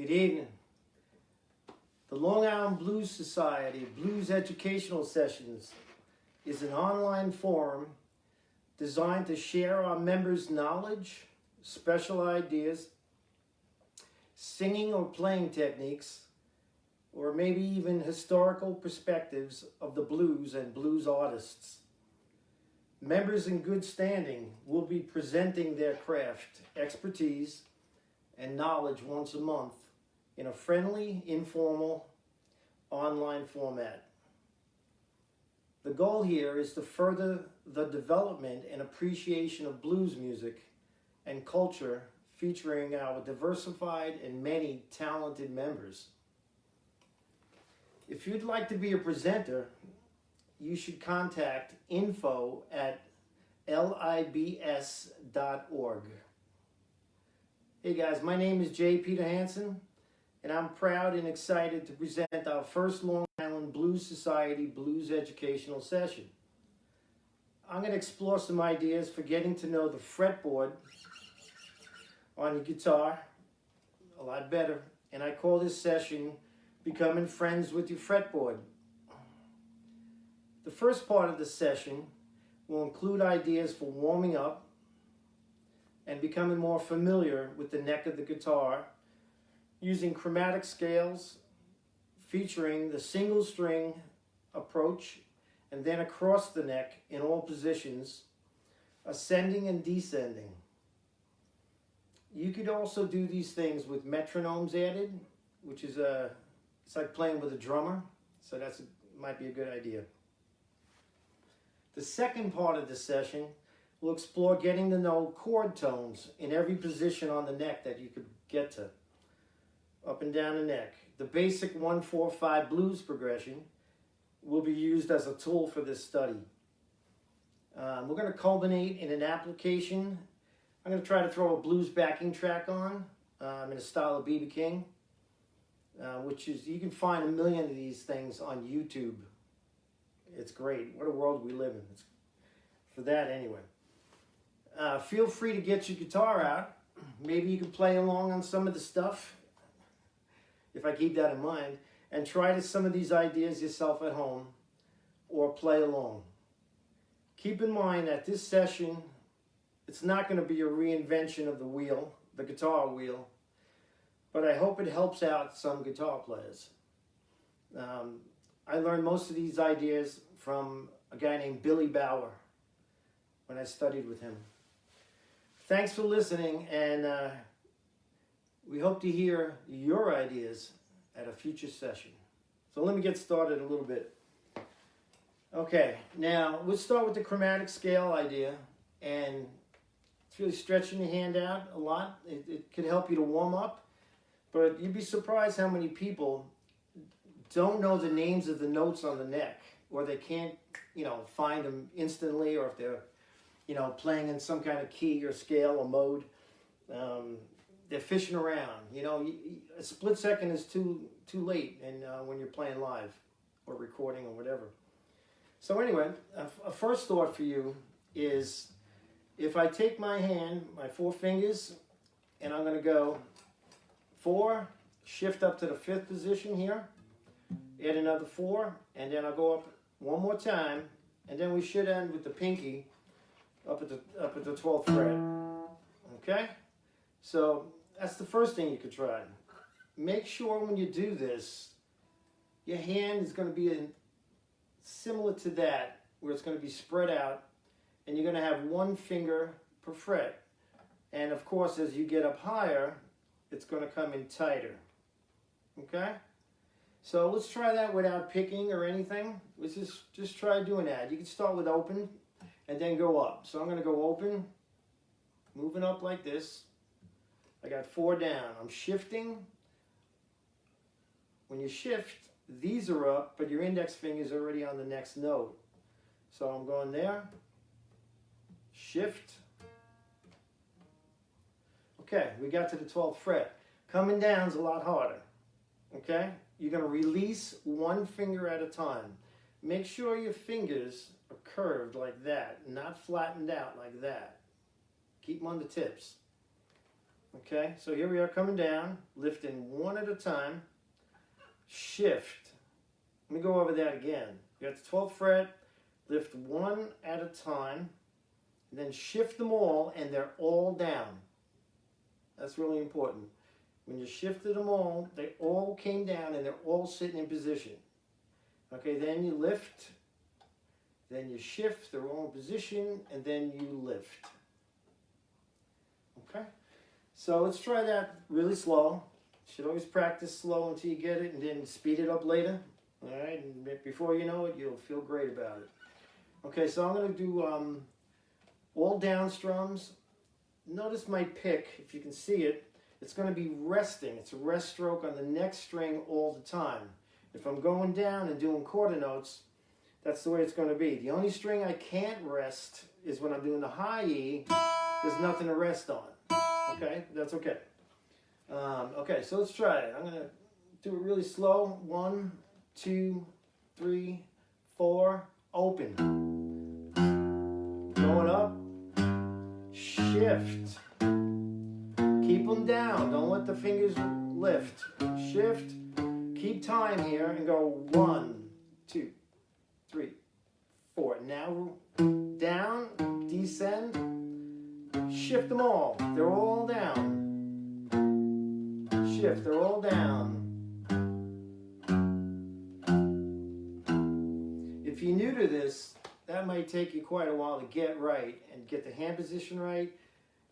Good evening. The Long Island Blues Society Blues Educational Sessions is an online forum designed to share our members' knowledge, special ideas, singing or playing techniques, or maybe even historical perspectives of the blues and blues artists. Members in good standing will be presenting their craft, expertise, and knowledge once a month in a friendly, informal, online format. The goal here is to further the development and appreciation of blues music and culture, featuring our diversified and many talented members. If you'd like to be a presenter, you should contact info@libs.org. Hey guys, my name is J. Peter Hansen, and I'm proud and excited to present our first Long Island Blues Society Blues Educational Session. I'm going to explore some ideas for getting to know the fretboard on your guitar a lot better, and I call this session Becoming Friends with Your Fretboard. The first part of the session will include ideas for warming up and becoming more familiar with the neck of the guitar using chromatic scales featuring the single string approach and then across the neck in all positions, ascending and descending. You could also do these things with metronomes added, which is it's like playing with a drummer, so might be a good idea. The second part of the session will explore getting to know chord tones in every position on the neck that you could get to, up and down the neck. The basic 1-4-5 blues progression will be used as a tool for this study. We're going to culminate in an application. I'm going to try to throw a blues backing track on in a style of B.B. King. Which is, you can find a million of these things on YouTube. It's great. What a world we live in. It's for that anyway. Feel free to get your guitar out. Maybe you can play along on some of the stuff, if I keep that in mind, and try some of these ideas yourself at home or play along. Keep in mind that this session, it's not going to be a reinvention of the wheel, the guitar wheel, but I hope it helps out some guitar players. I learned most of these ideas from a guy named Billy Bauer when I studied with him. Thanks for listening, and we hope to hear your ideas at a future session. So let me get started a little bit. Okay, now let's start with the chromatic scale idea, and it's really stretching your hand out a lot. It can help you to warm up. But you'd be surprised how many people don't know the names of the notes on the neck, or they can't, find them instantly, or if they're, playing in some kind of key or scale or mode, they're fishing around. A split second is too late, and when you're playing live or recording or whatever. So anyway, a first thought for you is, if I take my hand, my 4 fingers, and I'm going to go 4, shift up to the 5th position here, add another 4, and then I'll go up one more time, and then we should end with the pinky up at the 12th fret. Okay? So that's the first thing you could try. Make sure when you do this, your hand is going to be similar to that, where it's going to be spread out, and you're going to have 1 finger per fret. And of course, as you get up higher, it's going to come in tighter. Okay? So let's try that without picking or anything. Let's just try doing that. You can start with open and then go up. So I'm going to go open, moving up like this. I got 4 down. I'm shifting. When you shift, these are up, but your index finger is already on the next note. So I'm going there, shift. Okay, we got to the 12th fret. Coming down is a lot harder. Okay? You're going to release 1 finger at a time. Make sure your fingers are curved like that, not flattened out like that. Keep them on the tips. Okay, so here we are coming down, lifting one at a time, shift. Let me go over that again. You got the 12th fret, lift one at a time, and then shift them all, and they're all down. That's really important. When you shifted them all, they all came down and they're all sitting in position. Okay, then you lift, then you shift, they're all in position, and then you lift. Okay, so let's try that really slow. You should always practice slow until you get it and then speed it up later. All right, and before you know it, you'll feel great about it. Okay, so I'm going to do all down strums. Notice my pick, if you can see it, it's going to be resting. It's a rest stroke on the next string all the time. If I'm going down and doing quarter notes, that's the way it's going to be. The only string I can't rest is when I'm doing the high E. There's nothing to rest on. Okay, that's okay. Okay, so let's try it. I'm going to do it really slow. 1, 2, 3, 4, open. Going up, shift. Keep them down. Don't let the fingers lift. Shift. Keep time here and go 1, 2, 3, 4. Now down, descend, shift them all. They're all down. Shift, they're all down. If you're new to this, that might take you quite a while to get right and get the hand position right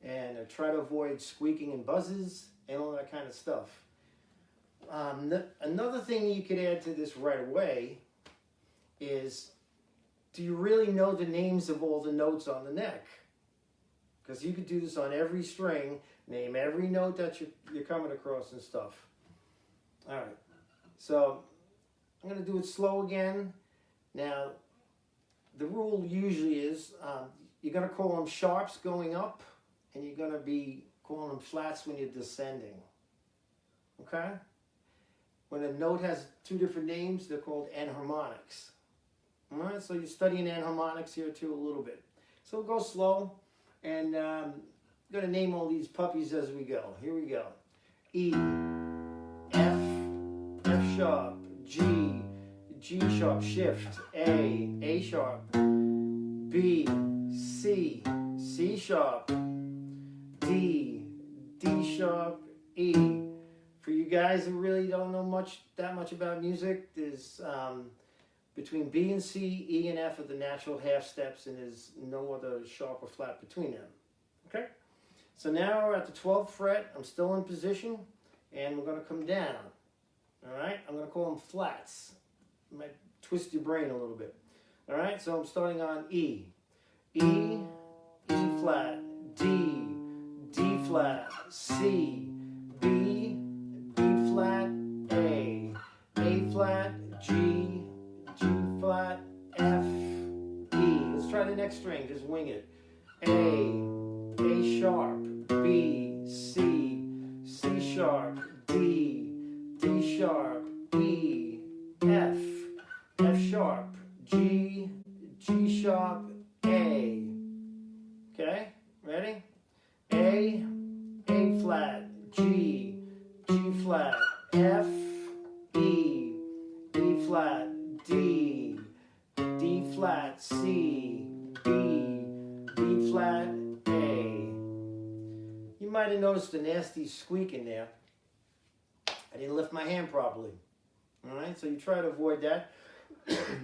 and try to avoid squeaking and buzzes and all that kind of stuff. Another thing you could add to this right away is, do you really know the names of all the notes on the neck? Because you could do this on every string, name every note that you're coming across and stuff. All right, so I'm going to do it slow again. Now, the rule usually is you're going to call them sharps going up, and you're going to be calling them flats when you're descending. Okay? When a note has two different names, they're called enharmonics. All right, so you're studying enharmonics here too a little bit. So we'll go slow, and I'm going to name all these puppies as we go. Here we go. E, F, F sharp, G, G sharp, shift, A sharp, B, C, C sharp, D, D sharp, E. For you guys who really don't know that much about music, there's between B and C, E and F are the natural half steps, and there's no other sharp or flat between them. Okay? So now we're at the 12th fret. I'm still in position, and we're going to come down. All right? I'm going to call them flats. It might twist your brain a little bit. All right? So I'm starting on E. E, E flat, D, D flat, C, B, B flat, A flat, G, G flat, F, E. Let's try the next string, just wing it. A sharp, B, C, C sharp, D, D sharp, E, F, F sharp, G, G sharp, A. Okay, ready? A flat, G, G flat, F, E, E flat, D, D flat, C, B, B flat, A. You might have noticed a nasty squeak in there. I didn't lift my hand properly. All right, so you try to avoid that.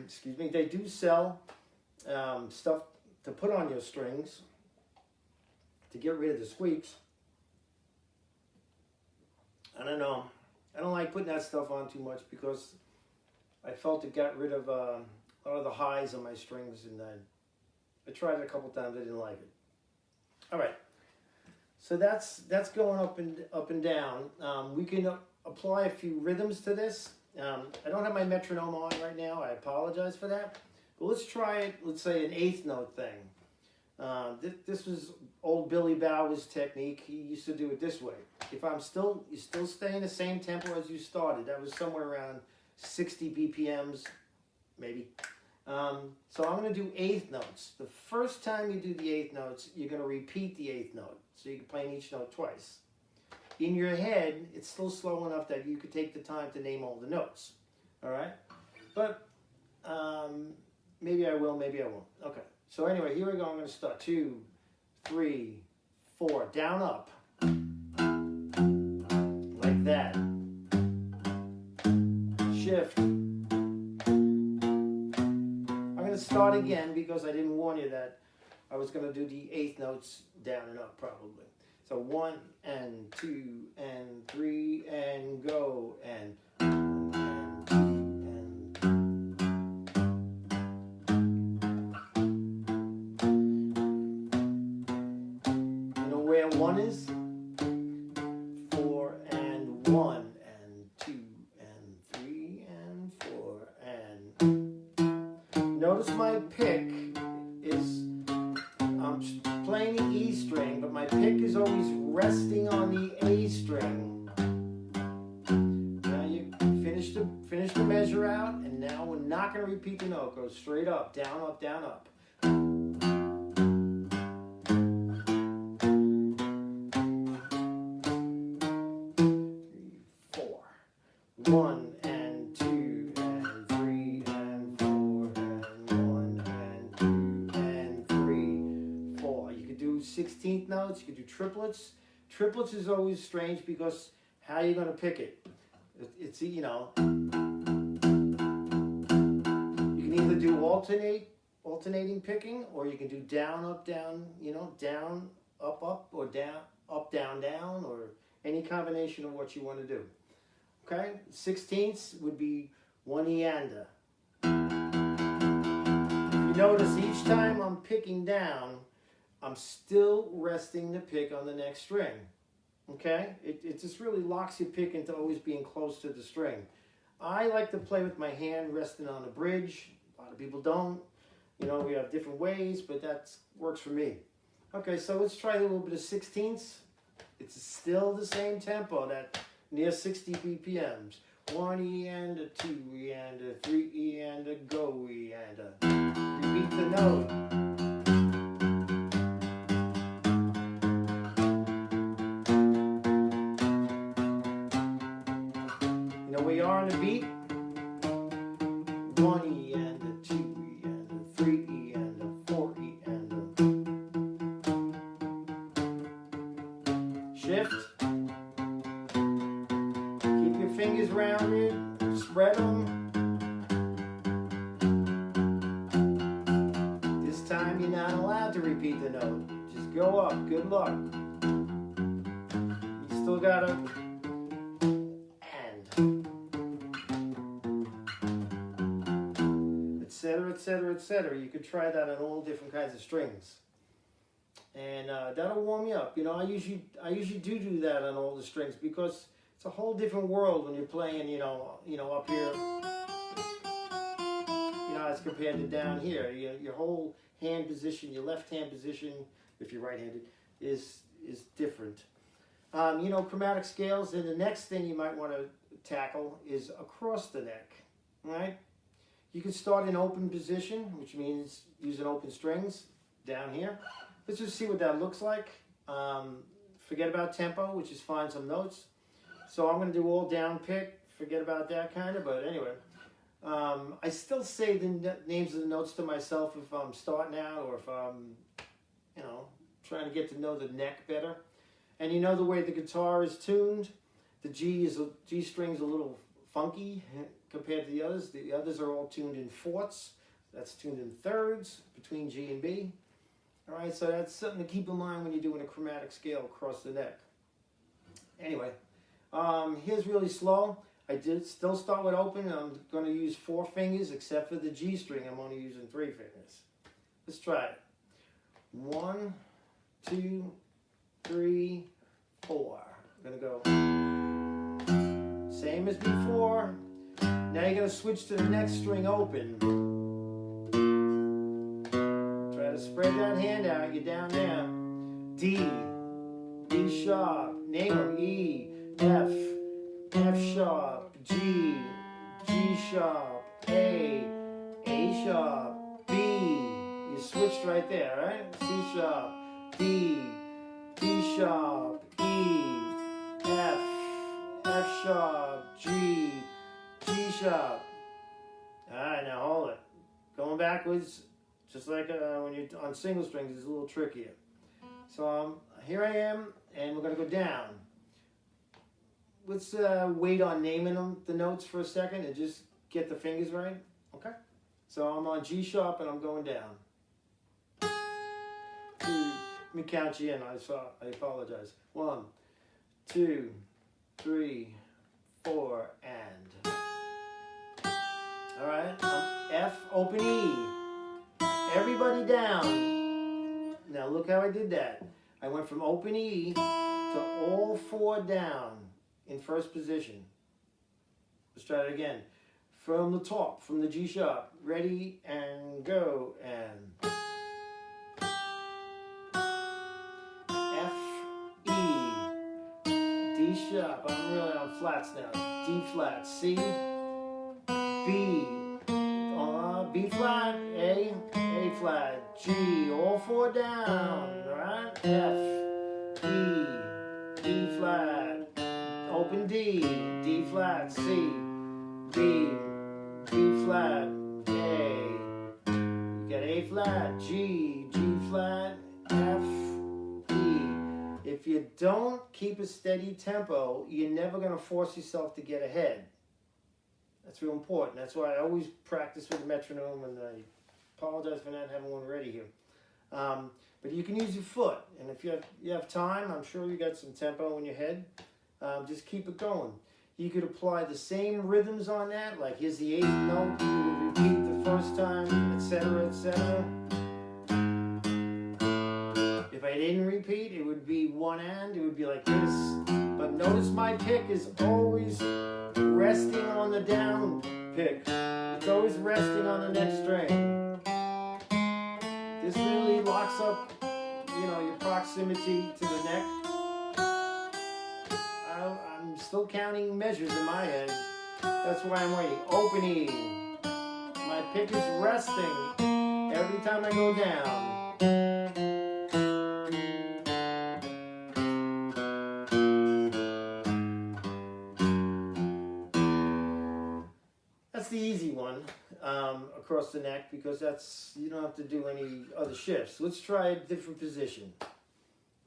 Excuse me. They do sell stuff to put on your strings to get rid of the squeaks. I don't know. I don't like putting that stuff on too much because I felt it got rid of a lot of the highs on my strings, and I tried it a couple times. I didn't like it. All right. So that's going up and down. We can apply a few rhythms to this. I don't have my metronome on right now. I apologize for that. But let's try it. Let's say an eighth note thing. This was old Billy Bauer's technique. He used to do it this way. If you still stay in the same tempo as you started. That was somewhere around 60 BPMs, maybe. So I'm going to do eighth notes. The first time you do the eighth notes, you're going to repeat the eighth note. So you're playing each note twice. in your head, it's still slow enough that you could take the time to name all the notes. All right? But maybe I will, maybe I won't. Okay. So anyway, here we go. I'm going to start. 2, 3, 4. Down, up. Like that. Shift. I'm going to start again because I didn't warn you that I was going to do the 8th notes down and up probably. So 1 and 2 and 3 and go and 1 and 2 and you know where 1 is? 4 and 1 and 2 and 3 and 4 and notice my pick is playing the E string, but my pick is always resting on the A string. Now you finish the measure out, and now we're not going to repeat the note. Go straight up, down, up, down, up. 3, 4. 1 and 2 and 3 and 4 and 1 and 2 and 3, 4. You could do 16th notes. You could do triplets. Triplets is always strange because how are you going to pick it? It's, you know, you can either do alternating picking, or you can do down, up, down, you know, down, up, or down, up, down, down, or any combination of what you want to do. Okay? 16ths would be 1 eanda. If you notice, each time I'm picking down, I'm still resting the pick on the next string. Okay? It just really locks your pick into always being close to the string. I like to play with my hand resting on the bridge. A lot of people don't. You know, we have different ways, but that works for me. Okay, so let's try a little bit of 16ths. It's still the same tempo, that near 60 BPMs. 1 eanda, 2 eanda, 3 eanda, go eanda. Repeat the note. You know where you are on the beat? 1 eanda, 2 eanda, 3 eanda, 4 eanda. Shift. Keep your fingers rounded. Spread them. This time you're not allowed to repeat the note. Just go up. Good luck. You still gotta etc., etc., etc. You could try that on all different kinds of strings, and that'll warm you up. You know, I usually do that on all the strings because it's a whole different world when you're playing. You know, up here. You know, as compared to down here. Your whole hand position, your left hand position, if you're right-handed, is different. You know, chromatic scales. And the next thing you might want to tackle is across the neck. Right? You can start in open position, which means using open strings down here. Let's just see what that looks like. Forget about tempo, which is find some notes. So I'm going to do all down pick. Forget about that kind of, but anyway. I still say the names of the notes to myself if I'm starting out or if I'm, you know, trying to get to know the neck better. And you know the way the guitar is tuned, the G string's a little funky compared to the others. The others are all tuned in fourths. That's tuned in thirds between G and B. All right, so that's something to keep in mind when you're doing a chromatic scale across the neck. Anyway, here's really slow. I did still start with open. I'm going to use 4 fingers, except for the G string. I'm only using 3 fingers. Let's try it. 1, 2, 3, 4. I'm going to go same as before. Now you're going to switch to the next string open. Try to spread that hand out. You're down there. D, D sharp, name them, E, F, F sharp, G, G sharp, A sharp, B. You switched right there, right? C sharp, D, D sharp, E, F, F sharp, G, G sharp. Alright, now hold it. Going backwards, just like when you're on single strings, it's a little trickier. So here I am, and we're going to go down. Let's wait on naming the notes for a second and just get the fingers right. Okay? So I'm on G sharp and I'm going down. 2, let me count you in. I apologize. 1, 2, 3, 4, and. Alright, F, open E. Everybody down. Now look how I did that. I went from open E to all 4 down in first position. Let's try it again. From the top, from the G sharp. Ready, and go, and. F, E, D sharp. I'm really on flats now. D flat, C, B, B flat, A flat, G, all 4 down, right? F, E flat, open D, D flat, C, B flat, A, you get A flat, G flat, F, E. If you don't keep a steady tempo, you're never going to force yourself to get ahead. That's real important. That's why I always practice with a metronome, and I apologize for not having one ready here. But you can use your foot, and if you have time, I'm sure you got some tempo in your head. Just keep it going. You could apply the same rhythms on that, like here's the 8th note, you would repeat the first time, etc., etc. If I didn't repeat, it would be one and, it would be like this. But notice my pick is always resting on the down pick. It's always resting on the next string. This really locks up, your proximity to the neck. I'm still counting measures in my head. That's why I'm waiting. Open E. My pick is resting every time I go down. That's the easy one across the neck, because you don't have to do any other shifts. Let's try a different position.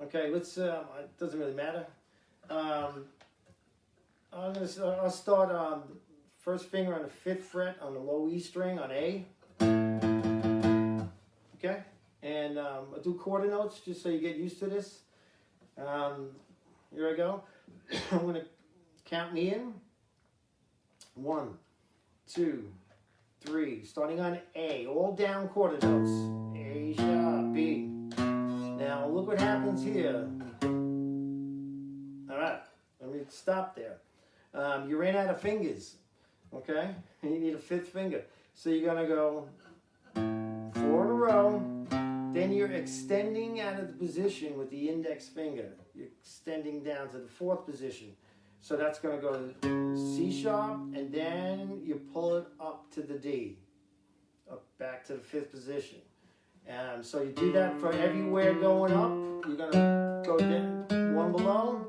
Okay, it doesn't really matter. I'll start first finger on the 5th fret on the low E string on A. Okay, and I'll do quarter notes just so you get used to this. Here I go. I'm going to count me in. 1, 2, 3, starting on A, all down quarter notes. A sharp, B. Now look what happens here. All right, let me stop there. You ran out of fingers, okay? And you need a 5th finger. So you're gonna go 4 in a row, then you're extending out of the position with the index finger. You're extending down to the 4th position. So that's going to go to C sharp, and then you pull it up to the D, up back to the 5th position. So you do that for everywhere going up. You're going to go down 1 below,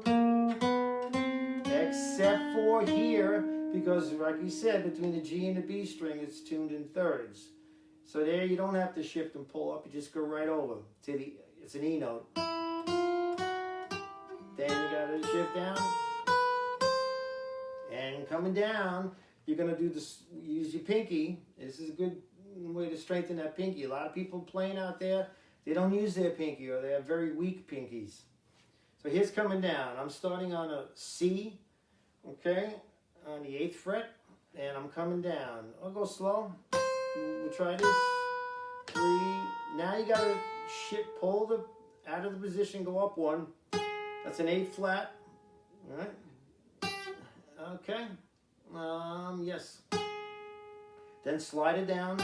except for here, because like you said, between the G and the B string, it's tuned in thirds. So there you don't have to shift and pull up. You just go right over to it's an E note. Then you got to shift down. And coming down, you're going to do this, use your pinky. This is a good way to strengthen that pinky. A lot of people playing out there, they don't use their pinky, or they have very weak pinkies. So here's coming down. I'm starting on a C, okay, on the 8th fret, and I'm coming down. I'll go slow. We'll try this. 3. Now you got to pull out of the position, go up 1. That's an 8 flat. All right. Okay, yes. Then slide it down.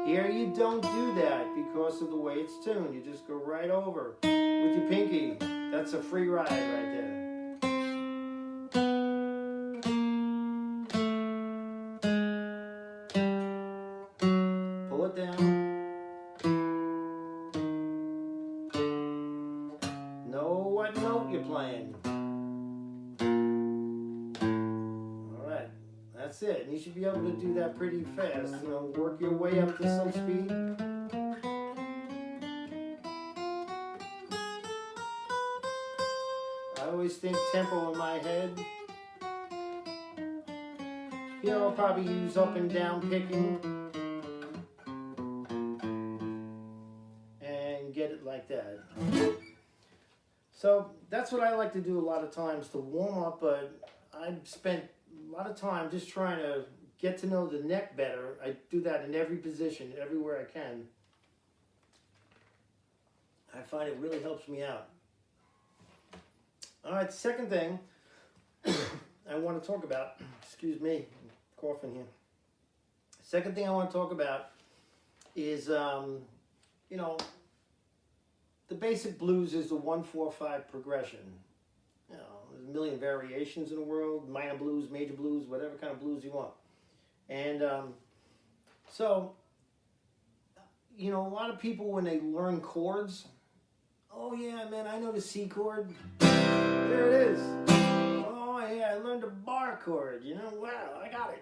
Here you don't do that because of the way it's tuned. You just go right over with your pinky. That's a free ride right there. Pull it down. Know what note That's it. And you should be able to do that pretty fast. You know, work your way up to some speed. I always think tempo in my head. Here I'll probably use up and down picking. And get it like that. So that's what I like to do a lot of times to warm up, but I've spent a lot of time just trying to get to know the neck better. I do that in every position, everywhere I can. I find it really helps me out. All right, the second thing I want to talk about, excuse me, I'm coughing here. Second thing I want to talk about is, you know, the basic blues is the 1-4-5 progression. You know, there's a million variations in the world, minor blues, major blues, whatever kind of blues you want. And so, you know, a lot of people when they learn chords, oh yeah, man, I know the C chord. There it is. Oh yeah, I learned the bar chord, you know, wow, I got it.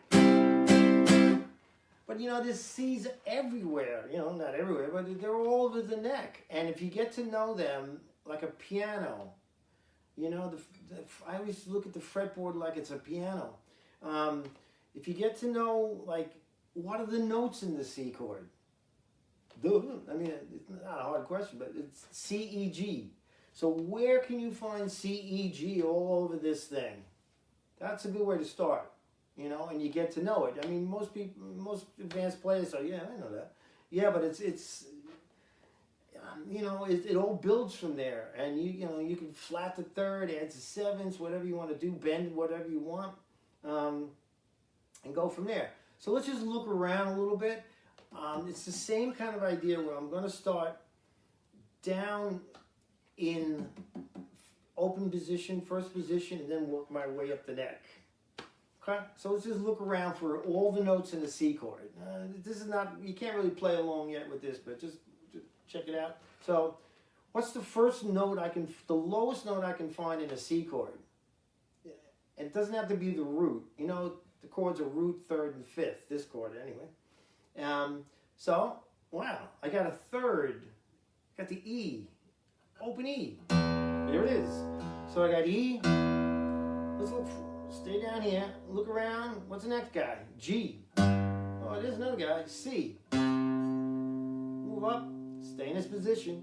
But you know, there's C's everywhere, you know, not everywhere, but they're all over the neck. And if you get to know them like a piano, you know, I always look at the fretboard like it's a piano. If you get to know, like, what are the notes in the C chord? I mean, it's not a hard question, but it's C, E, G. So where can you find C, E, G all over this thing? That's a good way to start, you know, and you get to know it. I mean, most people, most advanced players say, yeah, I know that. Yeah, but it's you know, it all builds from there. And, you know, you can flat the third, add to sevenths, whatever you want to do, bend whatever you want, and go from there. So let's just look around a little bit. It's the same kind of idea where I'm going to start down in open position, first position, and then work my way up the neck. Okay, so let's just look around for all the notes in the C chord. This is not, you can't really play along yet with this, but just check it out. So what's the first note the lowest note I can find in a C chord? And it doesn't have to be the root. You know, the chords are root, third, and fifth, this chord anyway. So, wow, I got a third, got the E, open E, here it is. So I got E, let's look, stay down here, look around, what's the next guy? G, oh, there's another guy, C, move up, stay in this position,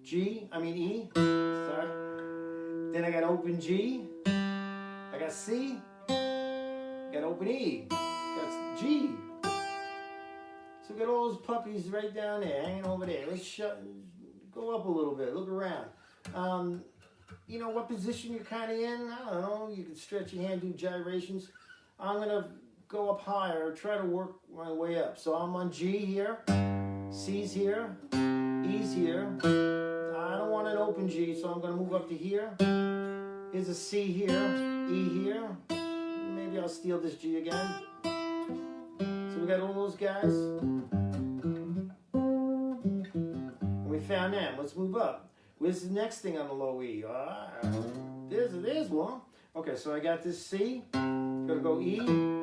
E, sorry, then I got open G, I got C, got open E, got G. So got all those puppies right down there, hanging over there. Let's go up a little bit, look around. You know, what position you're kind of in, I don't know. You can stretch your hand, do gyrations. I'm going to go up higher, try to work my way up. So I'm on G here, C's here, E's here. I don't want an open G, so I'm going to move up to here. Here's a C here, E here. Maybe I'll steal this G again. So we got all those guys. And we found them. Let's move up. Where's the next thing on the low E? There's one. Okay, so I got this C. Gotta go E,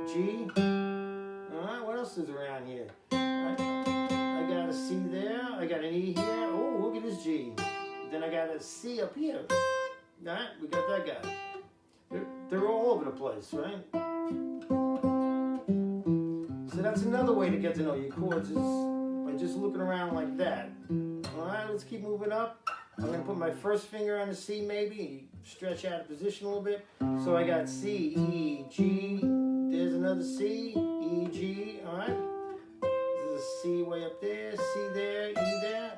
G. Alright, what else is around here? I got a C there. I got an E here. Oh, look at this G. Then I got a C up here. Alright, we got that guy. They're all over the place, right? So that's another way to get to know your chords is by just looking around like that. Alright, let's keep moving up. I'm going to put my first finger on the C maybe, stretch out of position a little bit. So I got C, E, G, there's another C, E, G, alright. There's a C way up there, C there, E there.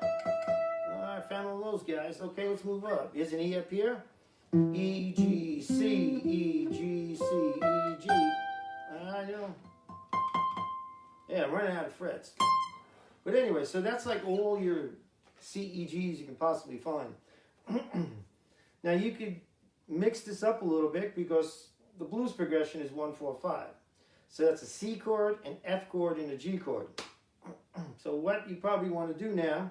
Alright, found all those guys. Okay, let's move up. Here's an E up here. E, G, C, E, G, C, E, G. You know. Yeah, I'm running out of frets. But anyway, so that's like all your C, E, Gs you can possibly find. Now you could mix this up a little bit because the blues progression is 1-4-5. So that's a C chord, an F chord, and a G chord. So what you probably want to do now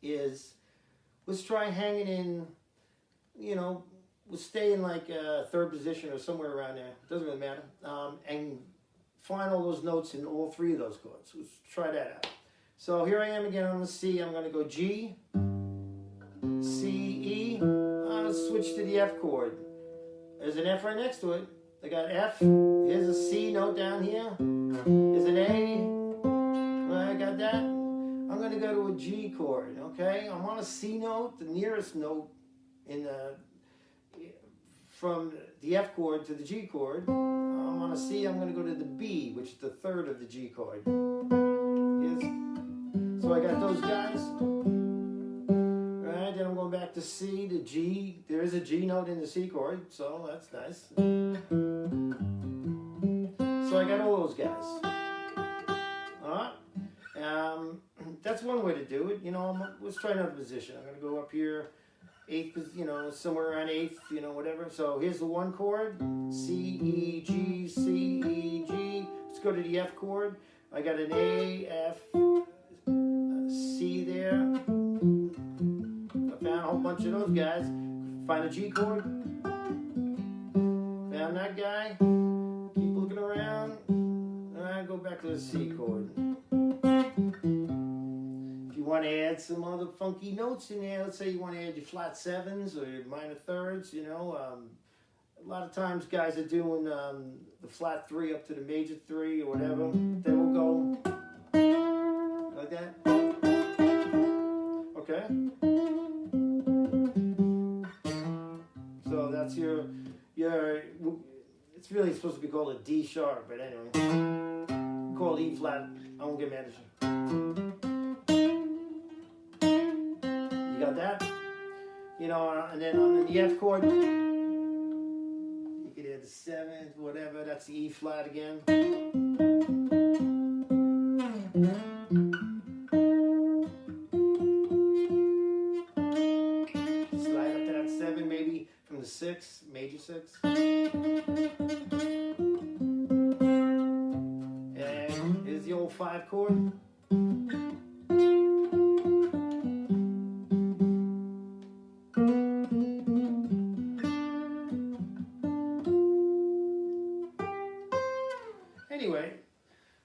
is let's try hanging in, you know, we'll stay in like third position or somewhere around there. Doesn't really matter. And find all those notes in all three of those chords. Let's try that out. So here I am again on the C. I'm going to go G, C, E. I'll switch to the F chord. There's an F right next to it. I got F. Here's a C note down here. Here's an A. I got that. I'm going to go to a G chord, okay? I'm on a C note, the nearest note in the, from the F chord to the G chord. I'm on a C, I'm going to go to the B, which is the third of the G chord. So I got those guys. Alright, then I'm going back to C, to G. There is a G note in the C chord, so that's nice. So I got all those guys. Alright. That's one way to do it. You know, let's try another position. I'm going to go up here, eighth, you know, somewhere around eighth, you know, whatever. So here's the one chord, C, E, G, C, E, G. Let's go to the F chord. I got an A, F, C there. I found a whole bunch of those guys. Find a G chord. Found that guy. Keep looking around. All right, go back to the C chord. Want to add some other funky notes in there. Let's say you want to add your flat sevens or your minor thirds, you know. A lot of times guys are doing the flat three up to the major three or whatever. They will go like that. Okay. So that's your, it's really supposed to be called a D sharp, but anyway. Call E flat. I won't get mad at you. Got that, you know, and then on the F chord, you could add the seventh, whatever. That's the E flat again. Slide up to that seven, maybe from the six, major six. And here's the old five chord. Anyway,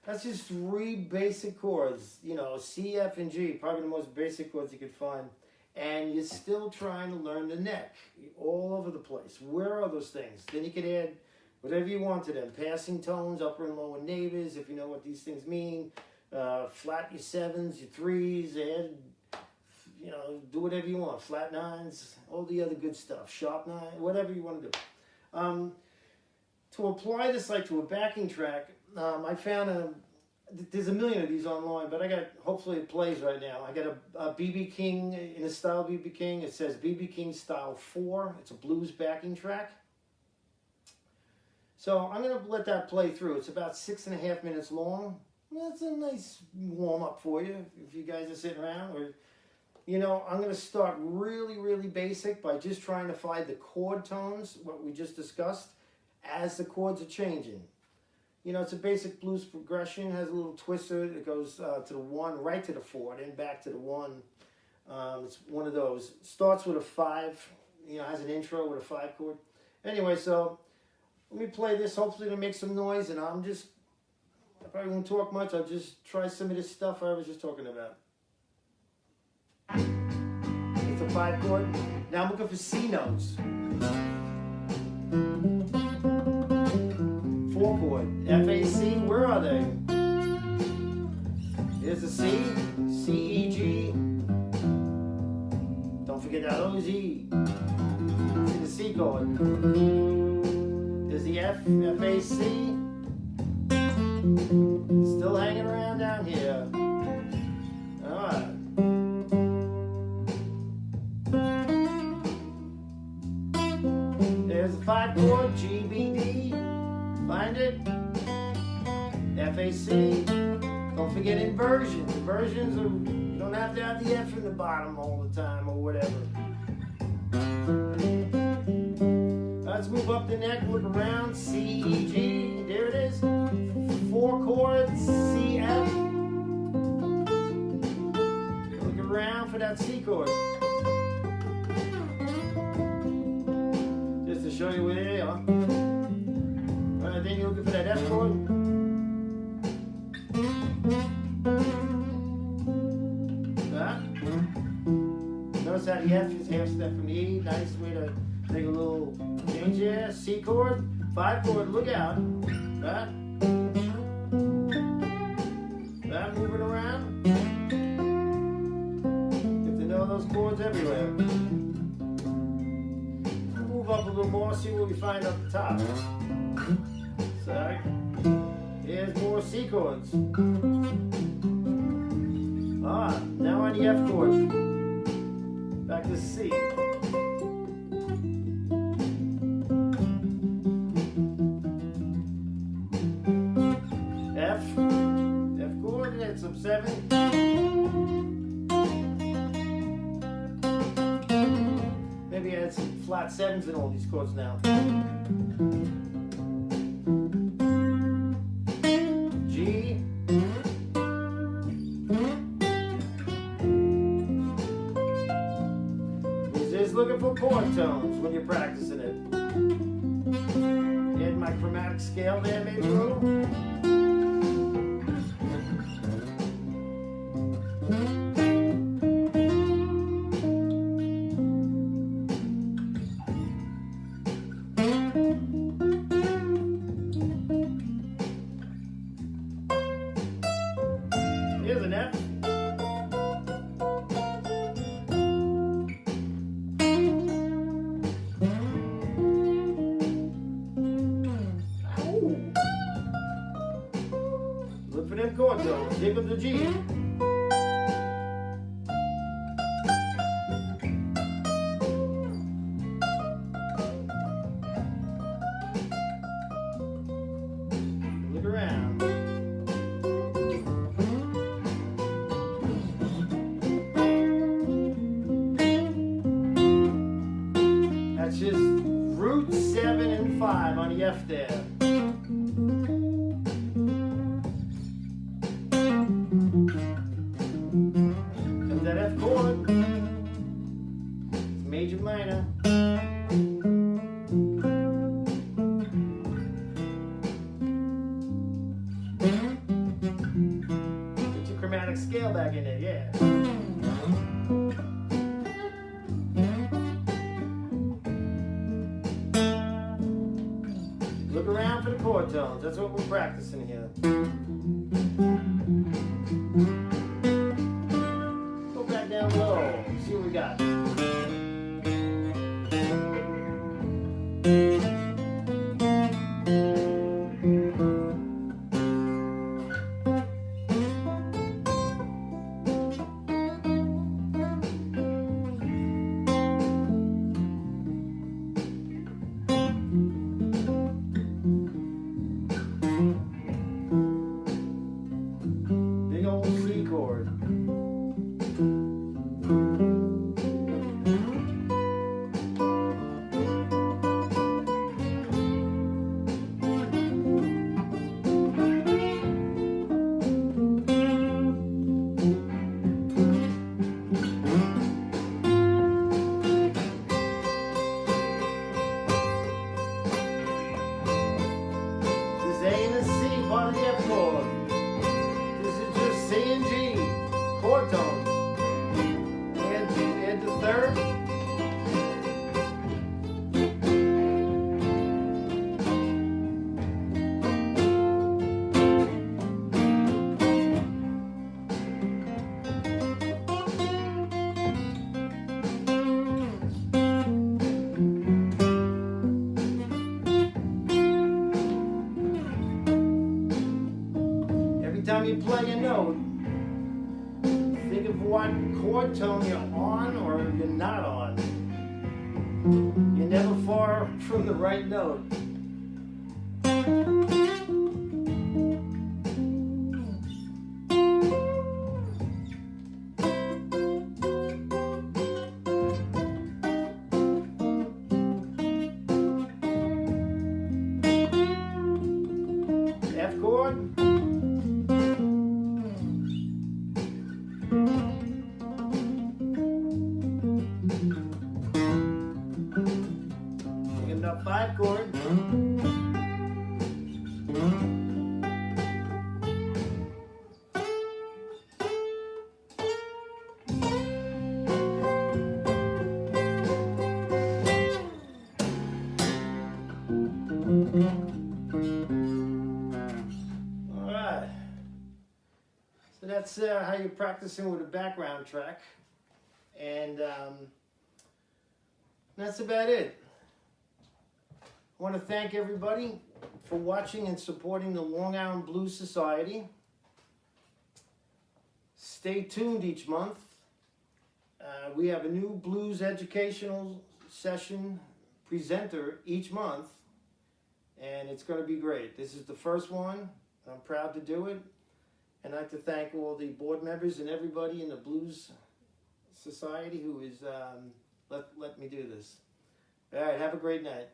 that's just three basic chords, you know, C, F, and G, probably the most basic chords you could find. And you're still trying to learn the neck, all over the place. Where are those things? Then you could add whatever you want to them. Passing tones, upper and lower neighbors, if you know what these things mean. Flat your sevens, your threes, add, you know, do whatever you want. Flat nines, all the other good stuff. Sharp nine, whatever you want to do. To apply this like to a backing track, I found there's a million of these online, but I got, hopefully it plays right now. I got a BB King in the style BB King. It says BB King style 4. It's a blues backing track. So I'm going to let that play through. It's about 6.5 minutes long. That's a nice warm up for you if you guys are sitting around. Or, you know, I'm going to start really, really basic by just trying to find the chord tones, what we just discussed, as the chords are changing. You know, it's a basic blues progression. It has a little twister that goes to the 1, right to the 4, then back to the 1. It's one of those. Starts with a 5, you know, has an intro with a 5 chord. Anyway, so let me play this. Hopefully it'll make some noise, and I probably won't talk much. I'll just try some of this stuff I was just talking about. It's a 5 chord. Now I'm looking for C notes. 4 chord. F, A, C, where are they? Here's the C, C, E, G. Don't forget that O, G. See the C chord. There's the F, F, A, C. Still hanging around down here. Alright. There's the 5 chord, G, B, D. Find it. F, A, C. Don't forget inversions. Inversions are, you don't have to have the F in the bottom all the time or whatever. Let's move up the neck, look around. C, E, G. There it is. 4 chords. C, F. Look around for that C chord. you're looking for that F chord. Notice how the F is half step from the E. Nice way to take a little change there. C chord, 5 chord, look out. Right? Right, moving around. You have to know those chords everywhere. Move up a little more, see what we find up the top. So, here's more C chords. Ah, now on the F chord. Back to C. F chord, and some 7. Maybe add some flat 7s in all these chords now. G. Looking for chord tones when you're practicing it. Add my chromatic scale there, maybe a little. Here's an F. Look for them chord tones. Here comes the G. Look around. That's just root 7 and 5 on the F there. That F chord, it's major minor. Get your chromatic scale back in there, yeah. Look around for the chord tones, that's what we're practicing here. Down low. See what we got. Big old C chord. A and a C, part of the F chord. This is just C and G, chord tones. And the third. Time you play a note, think of what chord tone you're on or you're not on. You're never far from the right note. F chord. Picking up 5 chord. that's how you're practicing with a background track. And that's about it. I want to thank everybody for watching and supporting the Long Island Blues Society. Stay tuned each month. We have a new blues educational session presenter each month, and it's going to be great. This is the first one. I'm proud to do it, and I'd like to thank all the board members and everybody in the Blues Society who is let me do this. All right, have a great night.